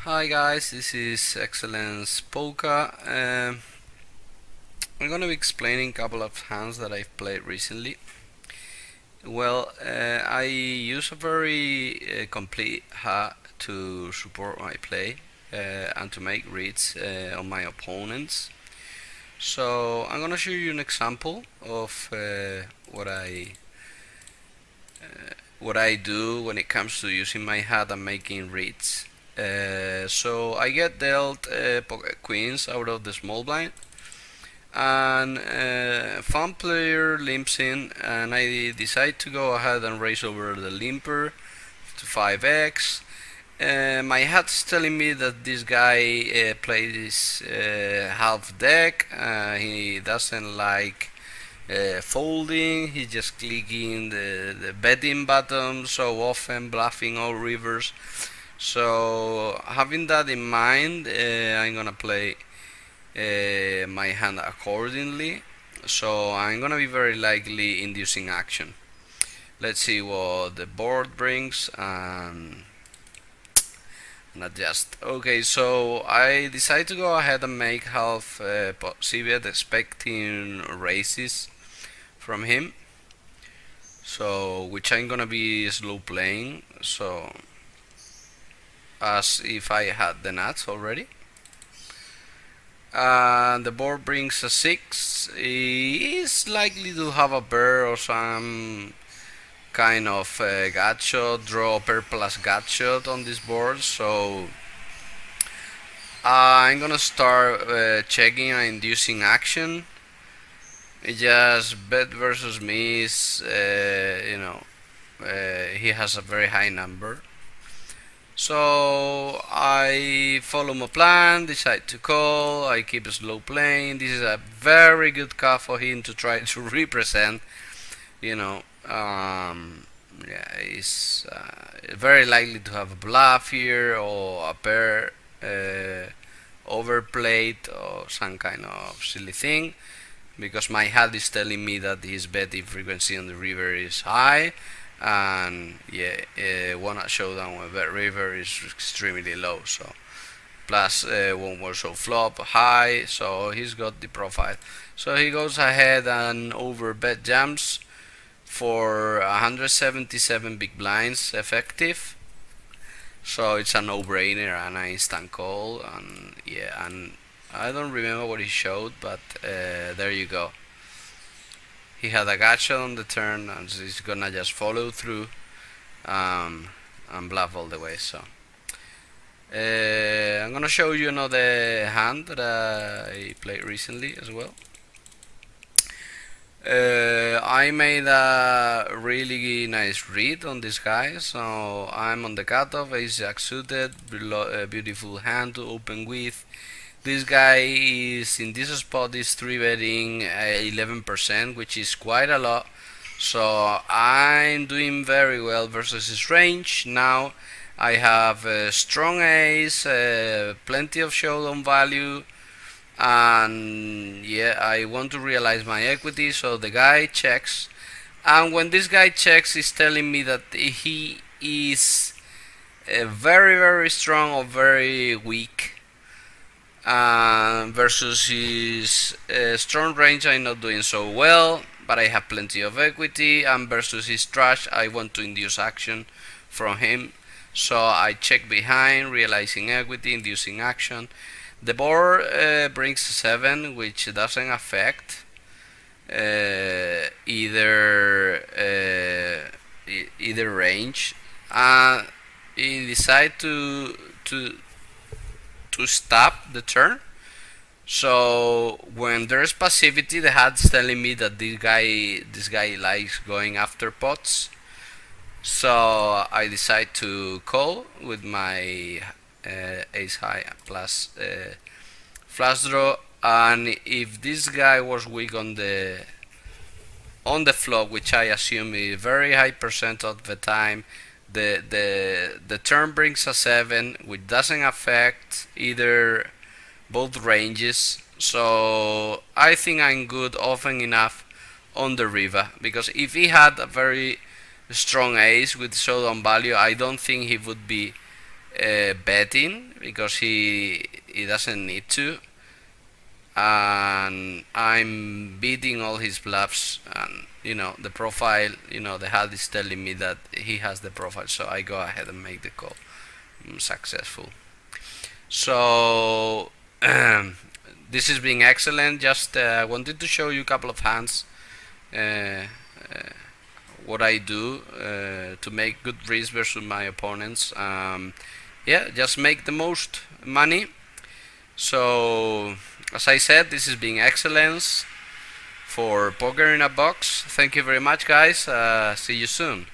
Hi guys, this is XLNS Poker. I'm gonna be explaining a couple of hands that I've played recently. Well, I use a very complete HUD to support my play and to make reads on my opponents. So I'm gonna show you an example of what I do when it comes to using my HUD and making reads. So I get dealt pocket queens out of the small blind, and fun player limps in, and I decide to go ahead and raise over the limper to 5x. My HUD's telling me that this guy plays half deck. He doesn't like folding. He's just clicking the betting button so often, bluffing all rivers. So having that in mind, I'm gonna play my hand accordingly. So I'm gonna be very likely inducing action. Let's see what the board brings and adjust. Okay, so I decide to go ahead and make half cbet, expecting raises from him. So which I'm gonna be slow playing. So as if I had the nuts already. The board brings a 6. He is likely to have a pair or some kind of gutshot, draw pair plus gutshot on this board. So I'm gonna start checking and inducing action. It just bet versus me is, he has a very high number. So I follow my plan, decide to call, I keep slow playing. This is a very good card for him to try to represent, yeah, he's very likely to have a bluff here or a pair overplayed or some kind of silly thing, because my HUD is telling me that his betting frequency on the river is high. And yeah, one at showdown with bet river is extremely low, so plus one more so flop high, so he's got the profile. So he goes ahead and over bet jumps for 177 big blinds effective, so it's a no-brainer and an instant call. And yeah, and I don't remember what he showed, but there you go. He had a gutshot on the turn, and he's gonna just follow through and bluff all the way. So I'm gonna show you another hand that I played recently as well. I made a really nice read on this guy, so I'm on the cutoff, ace-jack suited, beautiful hand to open with. This guy is in this spot is 3-betting 11%, which is quite a lot. So I'm doing very well versus his range. Now I have a strong ace, plenty of showdown value, and yeah, I want to realize my equity. So the guy checks, and when this guy checks, he's telling me that he is very strong or very weak. Versus his strong range, I'm not doing so well, but I have plenty of equity, and versus his trash, I want to induce action from him. So I check behind, realizing equity, inducing action. The board brings a 7, which doesn't affect either range. He decides to stop the turn. So when there's passivity, the HUD's telling me that this guy likes going after pots. So I decide to call with my ace high plus flush draw. And if this guy was weak on the flop, which I assume is very high percent of the time, the turn brings a 7, which doesn't affect either both ranges. So I think I'm good often enough on the river, because if he had a very strong ace with showdown value, I don't think he would be betting because he doesn't need to, and I'm beating all his bluffs, and the profile, the HUD is telling me that he has the profile, so I go ahead and make the call. Successful. So this is being excellent. Just wanted to show you a couple of hands, what I do to make good reads versus my opponents. Yeah, just make the most money. So as I said, this is being excellence for Poker in a Box. Thank you very much, guys. See you soon.